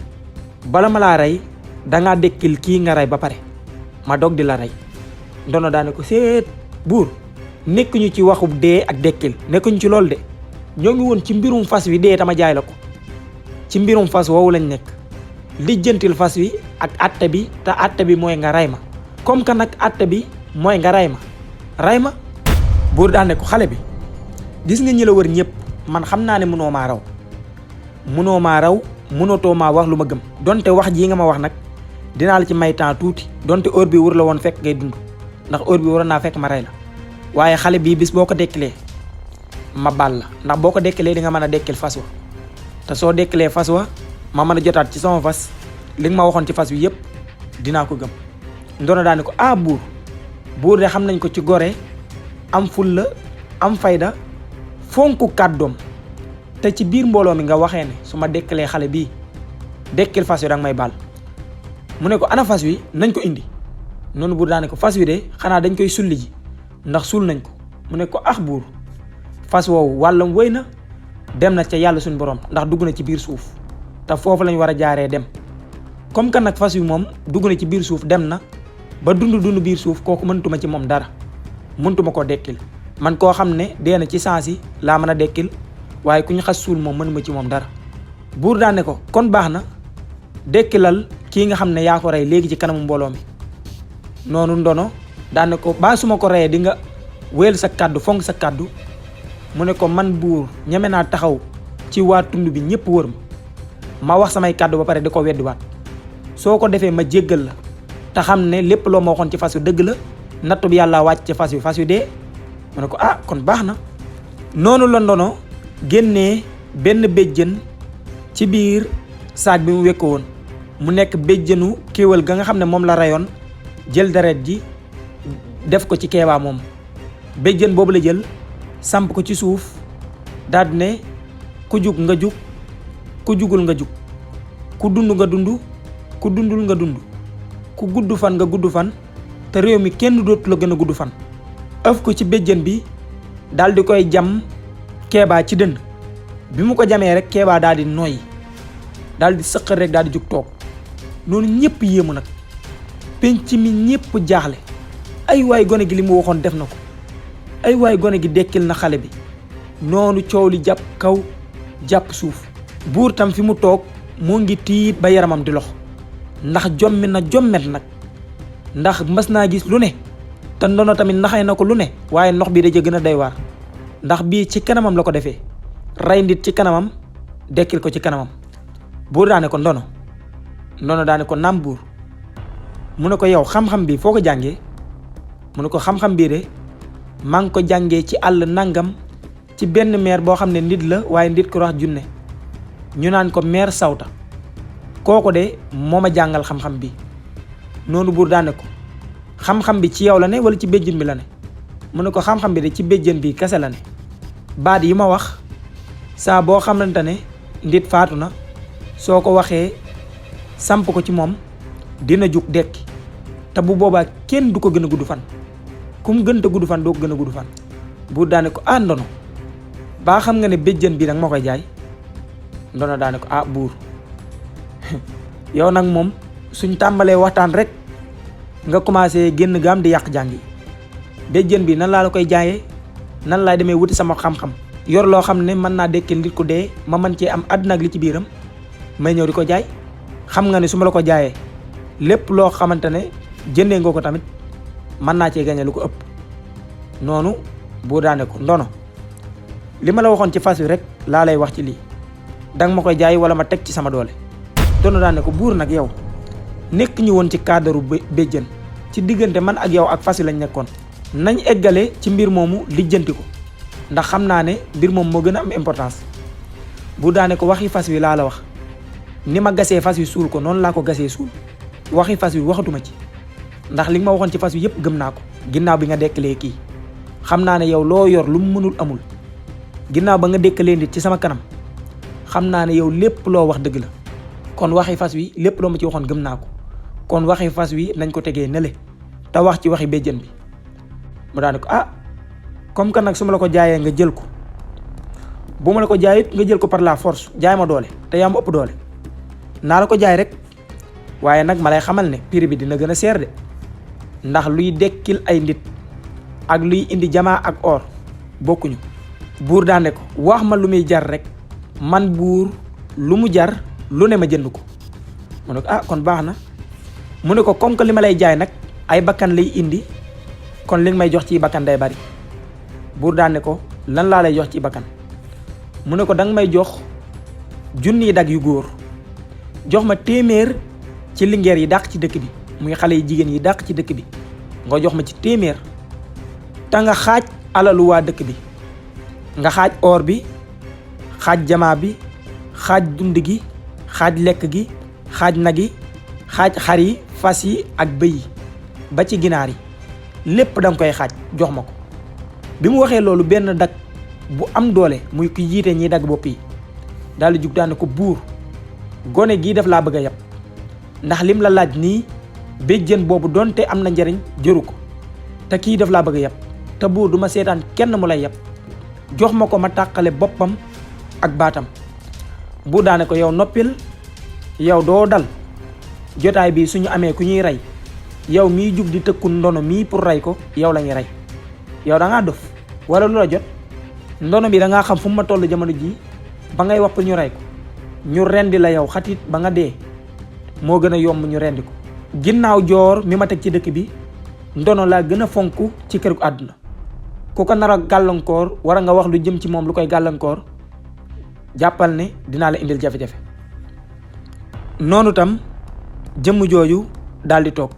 bala ma laa rey dangaa dekkil kii nga rey ba pare ma dog di la rey. ndono daane ko seet buur nekkuñu ci waxu dee ak dekkil, nekkuñu ci loolu de, ñoo ngi woon ci mbirum fas wi dee tama jaay la ko. ci mbirum fas woowu lañ nekk, lijjantil fas wi ak atte bi, te atte bi mooy nga rey ma. comme que nag atte bi mooy nga rey ma. buur daan ne ko xale bi gis nga ñi la wër ñëpp man xam naa ne mënoo maa raw mënatoo maa wax lu ma gëm. donte wax jii nga ma wax nag dinaa la ci may temps tuuti, donte heure bi wër la woon fekk ngay dund, ndax heure bi waroon naa fekk ma rey la. waaye xale bii bis boo ko dekkilee ma baal la, ndax boo ko dekkilee di nga mën a dekkil fas wa, te soo dekkilee fas wa ma mën a jotaat ci sama fas li nga ma waxoon ci fas wi yëpp dinaa ko gëm. ndono daane ko buur de xam nañ ko ci gore, am fulla, am fayda, fonku kàddoom, te ci biir mbooloo mi nga waxee ne su ma dekkilee xale bii dekkil fas wi danga may baal. mu ne ko ana fas wi, nañ ko indi. noonu buur daane ko fas wi de xanaa dañ koy sulli ji ndax suul nañ ko. mu ne ko buur fas woowu wàllam wéy na dem na ca yàlla suñu borom ndax dugg na ci biir suuf, te foofu lañ war a jaaree dem. comme que nag fas wi moom dugg na ci biir suuf dem na ba dund biir suuf, kooku mëntuma ci moom dara, mëntuma koo dekkil. man koo xam ne dee na ci saasi laa mën a dekkil, waaye ku ñu xas suul moom mënuma ci moom dara. buur daan ne ko kon baax na, dekkilal kii nga xam ne yaa ko rey léegi ci kanamu mbooloo mi. noonu ndono daan ne ko baa su ma ko reyee di nga wéyal sa kàddu, fonk sa kàddu. mu ne ko man buur ñeme naa taxaw ci waa tund bi ñëpp wër ma wax samay kàddu ba pare di ko weddiwaat. soo ko defee ma jéggal la te xam ne lépp loo ma waxoon ci fas wi dëgg la, nattu bi yàlla wàcc ci fas wi dee. mu ne ko kon baax na. noonu la ndono génnee benn béjjën ci biir saag bi mu wekko woon mu nekk béjjënu kéwél ga nga xam ne moom la rayoon jël deret ji def ko ci Kéba moom. béjjën boobu la jël samp ko ci suuf daal di ne ku jug nga jug ku jugul nga jug ku dund nga dund ku dundul nga dund ku gudd fan nga gudd fan te réew mi kenn dootu la gën a gudd fan. ëf ko ci béjjën bi daal di koy jam Kéba ci dënd bi mu ko jamee rek Kéba daal di noyyi daal di sëqal rek daal di jug toog noonu ñëpp yéemu nag penc mi ñëpp jaaxle ay waay gone gi li mu waxoon def na ko ay waay gone gi dekkil na xale bi. noonu coow li jàpp kaw jàpp suuf buur tam fi mu toog moo ngi tiit ba yaramam di lox ndax jommi na jommet nag ndax mas naa gis lu ne te ndono tamit naxay na ko lu ne waaye ndox bi daje gën a doy waar ndax bii ci kanamam la ko defee rey nit ci kanamam dekkil ko ci kanamam. buur daane ko ndono daane ko naam buur mu ne ko yow xam-xam bi foo ko jàngee mu ne ko xam-xam bii de maa ngi ko jàngee ci àll nangam ci benn meer boo xam ne nit la waaye nit ko wax junne ñu naan ko meer sawta kooku de moo ma jàngal xam-xam bi. noonu buur daane ko xam-xam bi ci yow la ne wala ci béjjën bi la ne mu ne ko xam-xam bi de ci béjjën bi kese la ne baat yi ma wax saa boo xamante ne nit faatu na soo ko waxee samp ko ci moom dina jug dekki te bu boobaa kenn du ko gën a gudd fan kum gën a gudd fan doo ko gën a gudd fan. buur daane ko ah ndono baa xam nga ne béjjën bi danga ma koy jaay ndono daane ko ah buur yow nag moom suñ tàmbalee waxtaan rek nga commencé génn gaam di yàq jàng yi béjjën bi nan laa la koy jaayee nan laay demee wuti sama xam-xam yor loo xam ne mën naa dekkil nit ku dee ma mën cee am àdduna ak li ci biiram may ñëw di ko jaay xam nga ne su ma la ko jaayee lépp loo xamante ne jëndee nga ko tamit mën naa cee gañe lu ko ëpp. noonu boo daane ko ndono li ma la waxoon ci fas wi rek laa lay wax ci lii danga ma koy jaay wala ma teg ci sama doole. ndono daane ko buur nag yow nekk ñu woon ci cadre béjjën ci diggante man ak yow ak fas wi lañ nekkoon nañ eggale ci mbir moomu lijjanti ko ndax xam naa ne mbir moom moo gën a am importance. bu daane ko waxi fas wi laa la wax ni ma gasee fas wi suul ko noonu laa ko gasee suul waxi fas wi waxatuma ci ndax li nga ma waxoon ci fas wi yëpp gëm naa ko ginnaaw bi nga dekkalee kii xam naa ne yow loo yor lu mu mënul amul ginnaaw ba nga dekkalee nit ci sama kanam xam naa ne yow lépp loo wax dëgg la kon waxi fas wi lépp loo ma ci waxoon gëm naa ko kon waxi fas wi nañ ko tegee nele te wax ci waxi béjjën bi. mu daane ko ah comme que nag su ma la ko jaayee nga jël ko bu ma la ko jaayit nga jël ko par la force jaay ma doole te yaa ma ëpp doole naa la ko jaay rek waaye nag ma lay xamal ne prix bi dina gën a seer de ndax luy dekkil ay nit ak luy indi jamaa ak or bokkuñu. buur daane ko wax ma lu muy jar rek man buur lu mu jar lu ne ma jënd ko. mu ne ko ah kon baax na mu ne ko comme que li ma lay jaay nag ay bakkan lay indi kon li nga may jox ci bakkan day bari. buur daane ko lan laa lay jox ci bakkan mu ne ko danga may jox junniy dag yu góor jox ma téeméer ci lingeer yi dàq ci dëkk bi muy xale yi jigéen yi dàq ci dëkk bi nga jox ma ci téeméer te nga xaaj alalu waa dëkk bi nga xaaj or bi xaaj jamaa bi xaaj dund gi xaaj lekk gi xaaj nag yi xaaj xar yi fas yi ak bëy yi ba ci ginaar yi lépp danga koy xaaj jox ma ko. bi mu waxee loolu benn dag bu am doole muy ku jiite ñiy dagg bopp yi daal di jug daane ko buur gone gii daf laa bëgg a yab ndax lim la laaj nii béjjën boobu donte am na njariñ jëru ko te kii daf laa bëgg a yab te buur du ma seetaan kenn mu lay yab jox ma ko ma tàqale boppam ak baatam. buur daane ko yow noppil yow doo dal jotaay bi suñu amee ku ñuy rey yow miy jug di tëkku ndono mii pour rey ko yow la ñuy rey yow da ngaa dof wala lu la jot ndono bi da ngaa xam fu mu ma toll jamono jii ba ngay wax pour ñu rey ko ñu rendi la yow xatit ba nga dee moo gën a yomb ñu rendi ko. ginnaaw joor mi ma teg ci dëkk bi ndono laa gën a fonk ci kër gu àdduna ku ko nar a gàllankoor war nga wax lu jëm ci moom lu koy gàllankoor jàppal ne dinaa la indil jafe-jafe. noonu tam jëmm jooju daal di toog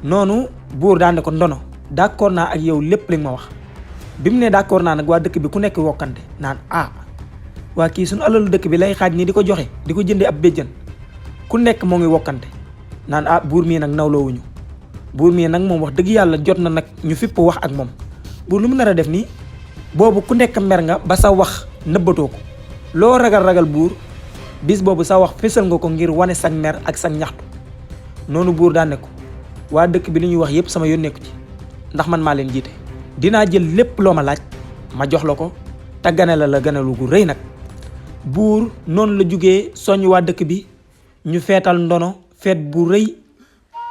noonu buur daan ne ko ndono d'accord naa ak yow lépp li nga ma wax bi mu ne d'accord naa nag waa dëkk bi ku nekk wokkante naan ah waa kii suñu alalu dëkk bi lay xaaj nii di ko joxe di ko jëndee ab béjjën ku nekk moo ngi wokkante naan buur mii nag nawloowuñu buur mii nag moom wax dëgg yàlla jot na nag ñu fipp wax ak moom buur lu mu nar a def nii boobu ku nekk mer nga ba sa wax nëbbatoo ko loo ragal buur bis boobu sa wax fésal nga ko ngir wane sag mer ak sag ñaxtu noonu buur daan ne ko waa dëkk bi li ñuy wax yépp sama yoon nekku ci ndax man maa leen jiite dinaa jël lépp loo ma laaj ma jox la ko te gane la ganelu gu rëy nag buur noonu la jugee soññ waa dëkk bi ñu feetal ndono feet bu rëy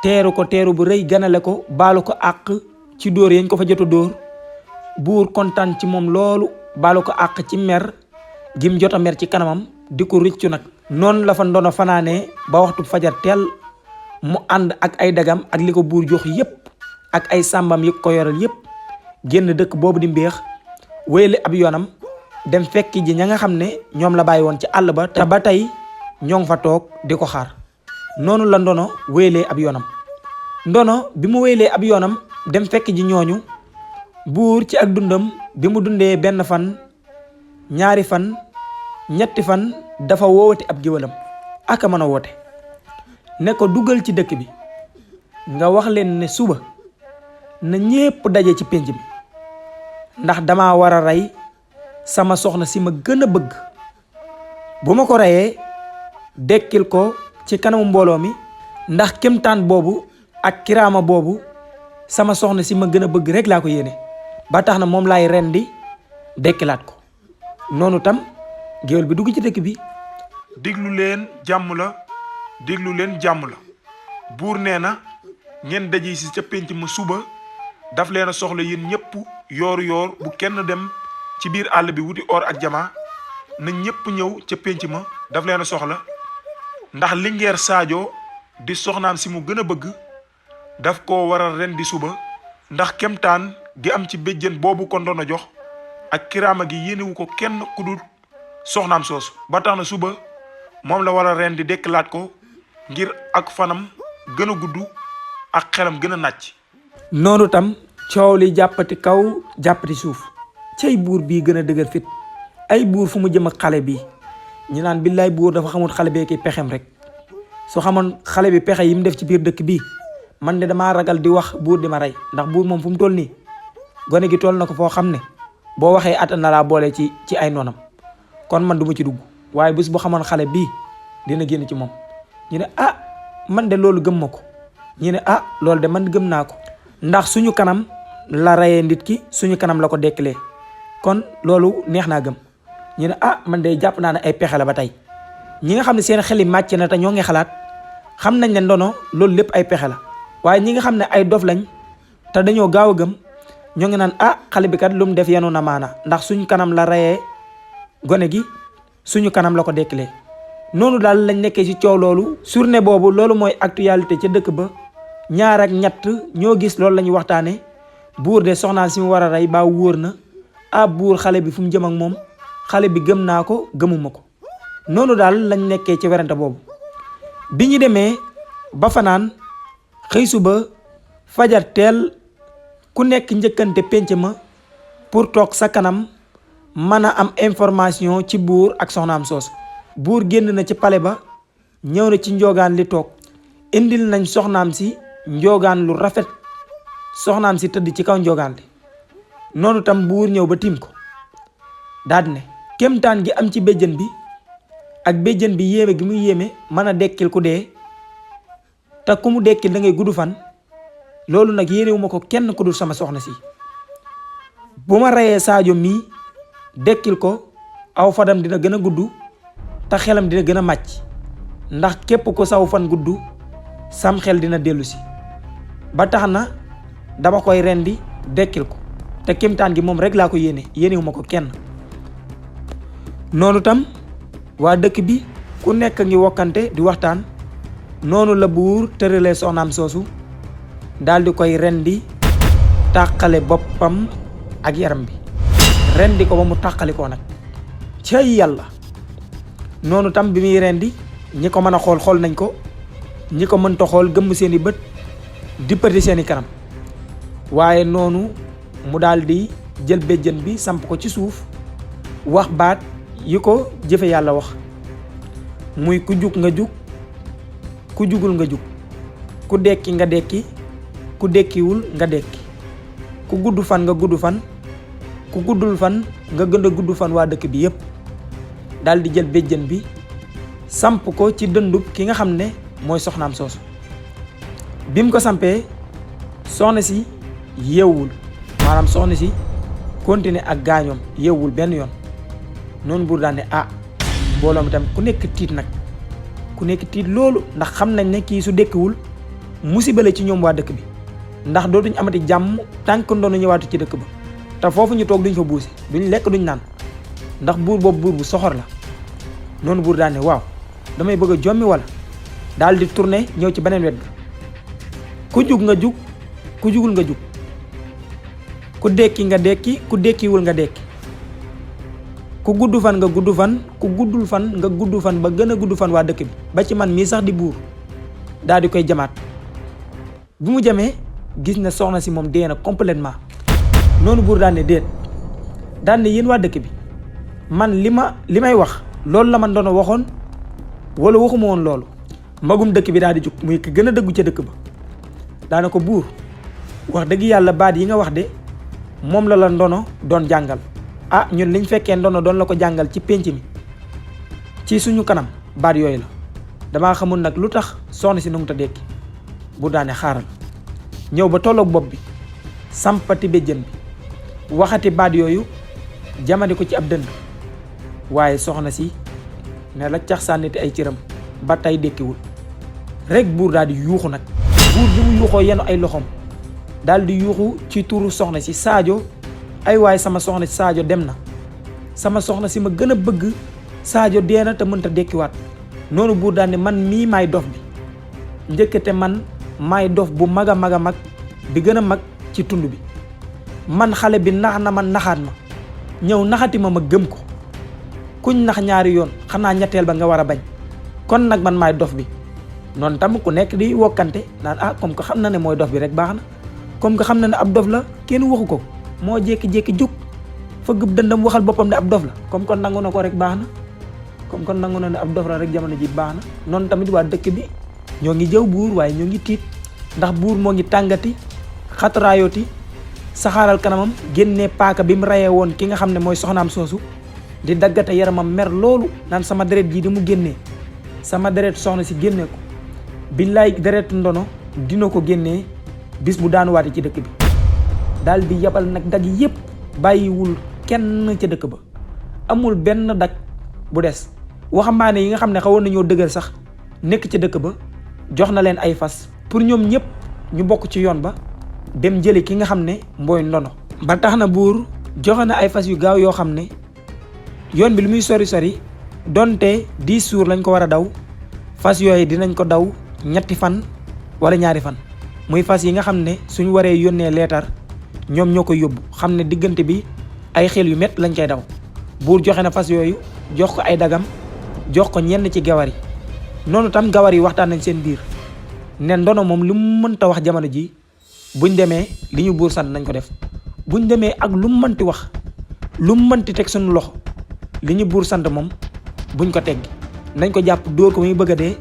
teeru ko teeru bu rëy ganale ko baalu ko àq ci dóor yañ ko fa jot a dóor buur kontaan ci moom loolu baalu ko àq ci mer gim jot a mer ci kanamam di ko rëccu nag noonu la fa ndono fanaanee ba waxtu fajar teel mu ànd ak ay dagam ak li ko buur jox yépp ak ay sàmbam yi ko yoral yépp génn dëkk boobu di Mbéex wéyale ab yoonam dem fekki ji ña nga xam ne ñoom la bàyyi woon ci àll ba te ba tey ñoo ngi fa toog di ko xaar noonu la ndono wéyalee ab yoonam ndono bi mu wéyalee ab yoonam dem fekk ji ñooñu buur ci ak dundam bi mu dundee benn fan ñaari fan ñetti fan dafa woowati ab géwalam aka mën a woote ne ko dugal ci dëkk bi nga wax leen ne suba na ñépp daje ci pénc mi ndax dama war a rey sama soxna si ma gën a bëgg bu ma ko reyee dekkil ko ci kanamu mbooloo mi ndax kemtaan boobu ak kiraama boobu sama soxna si ma gën a bëgg rek laa ko yéene ba tax na moom laay rendi dekkilaat ko noonu tam géwél bi dugg ci dëkk bi diglu leen jàmm la diglu leen jàmm la buur nee na ngeen daje si ca pénc ma suba daf leen a soxla yéen ñëpp yooru yoor bu kenn dem ci biir àll bi wuti or ak jamaa na ñëpp ñëw ca pénc ma daf leen a soxla ndax lingeer Sadio di soxnaam si mu gën a bëgg daf ko waral ren di suba ndax kemtaan gi am ci béjjën boobu ko doon a jox ak kiraama gi yéenewu ko kenn ku dul soxnaam soosu ba tax na suba moom la waral ren di dekklaat ko ngir ak fanam gën a gudd ak xelam gën a nàcc noonu tam coow li jàppati kaw jàppati suuf cay buur bii gën a dëgër fit ay buur fu mu jëm ak xale bi ñu naan billaay buur dafa xamul xale bee ki pexem rek su xamoon xale bi pexe yi mu def ci biir dëkk bii man de damaa ragal di wax buur di ma rey ndax buur moom fu mu toll nii gone gi toll na ko foo xam ne boo waxee attan na laa boole ci ay noonam kon man du ma ci dugg waaye bés bu xamoon xale bii dina génn ci moom ñu ne man de loolu gëm ma ko ñu ne loolu de man gëm naa ko ndax suñu kanam la reyee nit ki suñu kanam la ko dekkilee kon loolu neex naa gëm ñu ne man de jàpp naa ne ay pexe la ba tey ñi nga xam ne seen xel yi màcc na te ñoo ngi xalaat xam nañ ne ndono loolu lépp ay pexe la waaye ñi nga xam ne ay dof lañ te dañoo gaaw a gëm ñoo ngi naan xale bi kat lu mu def yenu na maana ndax suñu kanam la reyee gone gi suñu kanam la ko dekkilee noonu daal lañ nekkee ci coow loolu journée boobu loolu mooy actualité ca dëkk ba ñaar ak ñett ñoo gis loolu la ñuy waxtaane buur de soxnaan si mu war a rey ba wóor na buur xale bi fu mu jëm ak moom xale bi gëm naa ko gëmuma ko noonu daal lañ nekkee ci werante boobu bi ñu demee ba fanaan xëy suba fajar teel ku nekk njëkkante pénc ma pour toog sa kanam mën a am information ci buur ak soxnaam soosu buur génn na ci pale ba ñëw na ci njoogaan li toog indil nañ soxnaam si njoogaan lu rafet soxnaam si tëdd ci kaw njoogaan li noonu tam buur ñëw ba tiim ko daal di ne kemtaan gi am ci béjjën bi ak béjjën bi yéeme gi muy yéeme mën a dekkil ku dee te ku mu dekkil da ngay gudd fan loolu nag yéenewuma ko kenn ku dul sama soxna si bu ma reyee Sadio mii dekkil ko aw fadam dina gën a gudd te xelam dina gën a màcc ndax képp ko saw fan gudd sam xel dina dellu si ba tax na dama koy rendi dekkil ko te kémtaan gi moom rek laa ko yéenewuma ko kenn noonu tam waa dëkk bi ku nekk ngi wokkante di waxtaan noonu la buur tëralee soxnaam soosu daal di koy rendi tàqale boppam ak yaram bi rendi ko ba mu tàqali ko nag cay yàlla noonu tam bi muy rendi ñi ko mën a xool nañ ko ñi ko mënta xool gëmm seeni bët dippati seeni kanam waaye noonu mu daal di jël béjjën bi samp ko ci suuf wax baat yi ko jëfe yàlla wax muy ku jug nga jug ku jugul nga jug ku dekki nga dekki ku dekkiwul nga dekki ku gudd fan nga gudd fan ku guddul fan nga gën a gudd fan waa dëkk bi yépp daal di jël béjjën bi samp ko ci dëndub ki nga xam ne mooy soxnaam soosu bi mu ko sampee soxna si yeewul maanaam soxna si continuer ak gaañoom yeewul benn yoon noonu buur daan ne mbooloo mi tam ku nekk tiit nag ku nekk tiit loolu ndax xam nañ ne kii su dekkiwul musiba la ci ñoom waa dëkk bi ndax dootuñ amati jàmm tànk ndoonu ñëwaatu ci dëkk ba te foofu ñu toog duñ fa buusi duñ lekk duñ naan ndax buur boobu buur bu soxor la noonu buur daan ne waaw damay bëgg a jommi wala daal di tourner ñëw ci beneen wet bi ku jug nga jug ku jugul nga jug ku dekki nga dekki ku dekkiwul nga dekki ku gudd fan nga gudd fan ku guddul fan nga gudd fan ba gën a gudd fan waa dëkk bi ba ci man mii sax di buur daal di koy jamaat bi mu jamee gis na soxna si moom dee na complètement noonu buur daan ne déet daan ne yéen waa dëkk bi man li may wax loolu la man doon waxoon wala waxuma woon loolu magum dëkk bi daal di jug muy ki gën a dëggu ca dëkk ba daana ko buur wax dëgg yàlla baat yi nga wax de moom la ndono doon jàngal ñun liñ fekkee ndono doon la ko jàngal ci pénc mi ci suñu kanam baat yooyu la damaa xamul nag lu tax soxna si nangu ta dekki bu daane xaaral ñëw ba tolloog bopp bi sampati béjjën bi waxati baat yooyu jamani ko ci ab dënd waaye soxna si ne la cax sànniti ay cëram ba tey dekkiwul rek buur daal di yuuxu nag buur bi mu yuuxoo yenu ay loxoom daal di yuuxu ci turu soxna si Sadio ay waaye sama soxna si Sadio dem na sama soxna si ma gën a bëgg Sadio dee na te mënta dekkiwaat noonu buur daal ne man mii maay dof bi njëkkate man maay dof bu mag a mag a mag bi gën a mag ci tund bi man xale bi nax na ma naxaat ma ñëw naxati ma gëm ko kuñ nax ñaari yoon xanaa ñetteel ba nga war a bañ kon nag man maay dof bi noonu tam ku nekk di wokkante naan comme que xam na ne mooy dof bi rek baax na comme que xam na ne ab dof la kenn waxu ko moo jékki-jékki jug fëgg dëndam waxal boppam ne ab dof la comme kon nangu na ko rek baax na comme kon nangu na ne ab dof la rek jamono ji baax na noonu tamit waa dëkk bi ñoo ngi jëw buur waaye ñoo ngi tiit ndax buur moo ngi tàngati xataraayooti saxaaral kanamam génnee paaka bi mu rayee woon ki nga xam ne mooy soxnaam soosu di daggate yaramam mer loolu naan sama deret ji di mu génnee sama deret soxna si génnee ko billaay deret ndono dina ko génnee bis bu daanuwaate ci dëkk bi daal di yabal nag dag yépp bàyyiwul kenn ca dëkk ba amul benn dag bu des waxambaane yi nga xam ne xawoon nañoo dëgër sax nekk ca dëkk ba jox na leen ay fas pour ñoom ñëpp ñu bokk ci yoon ba dem jëli ki nga xam ne mooy ndono ba tax na buur joxe na ay fas yu gaaw yoo xam ne yoon bi lu muy sori sori donte 10 jours lañ ko war a daw fas yooyu dinañ ko daw 3 fan wala 2 fan muy fas yi nga xam ne suñu waree yónnee leetar ñoom ñoo koy yóbbu xam ne diggante bi ay xel yu métti lañ koy daw buur joxe na fas yooyu jox ko ay dagam jox ko ñenn ci gawar yi noonu tam gawar yi waxtaan nañ seen biir ne ndono moom lu mu mënta wax jamono ji buñ demee li ñu buur sant nañ ko def buñ demee ak lu mu mënti wax lu mu mënti teg suñu loxo li ñu buur sant moom buñ ko teggi nañ ko jàpp dóor ko muy bëgg a dee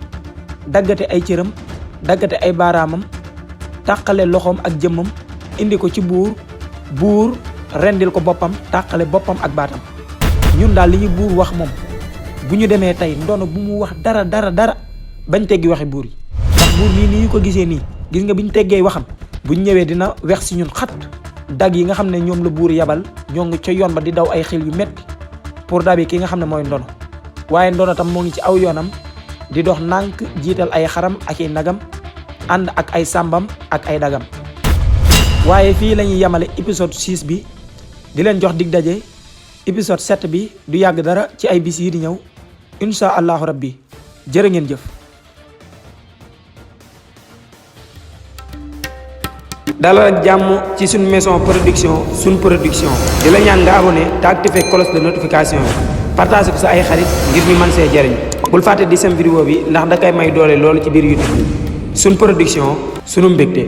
daggate ay cëram daggate ay baaraamam tàqale loxoom ak jëmmam indi ko ci buur rendil ko boppam tàqale boppam ak baatam ñun daal li ñu buur wax moom bu ñu demee tey ndono bu mu wax dara bañ teggi waxi buur yi ndax buur nii ni ñu ko gisee nii gis nga bi ñu teggee waxam buñ ñëwee dina wex si ñun xat dag yi nga xam ne ñoom la buur yabal ñoo ngi ca yoon ba di daw ay xel yu metti pour dabi ki nga xam ne mooy ndono waaye ndono tam moo ngi ci aw yoonam di dox nànk jiital ay xaram ak ay nagam ànd ak ay sàmbam ak ay dagam waaye fii la ñuy yemale épisode 6 bi di leen jox dig daje épisode 7 bi du yàgg dara ci ay bis yi di ñëw insha allahu rabbi jërë ngeen jëf. dalal ak jàmm ci suñ maison production suñ production di la ñaan nga abonné te activé cloche de notification bi partagé ko sa ay xarit ngir ñu mën see jariñ bul fàtte di sem vidéo bi ndax da kay may doole loolu ci biir YouTube suñ production sunu mbégte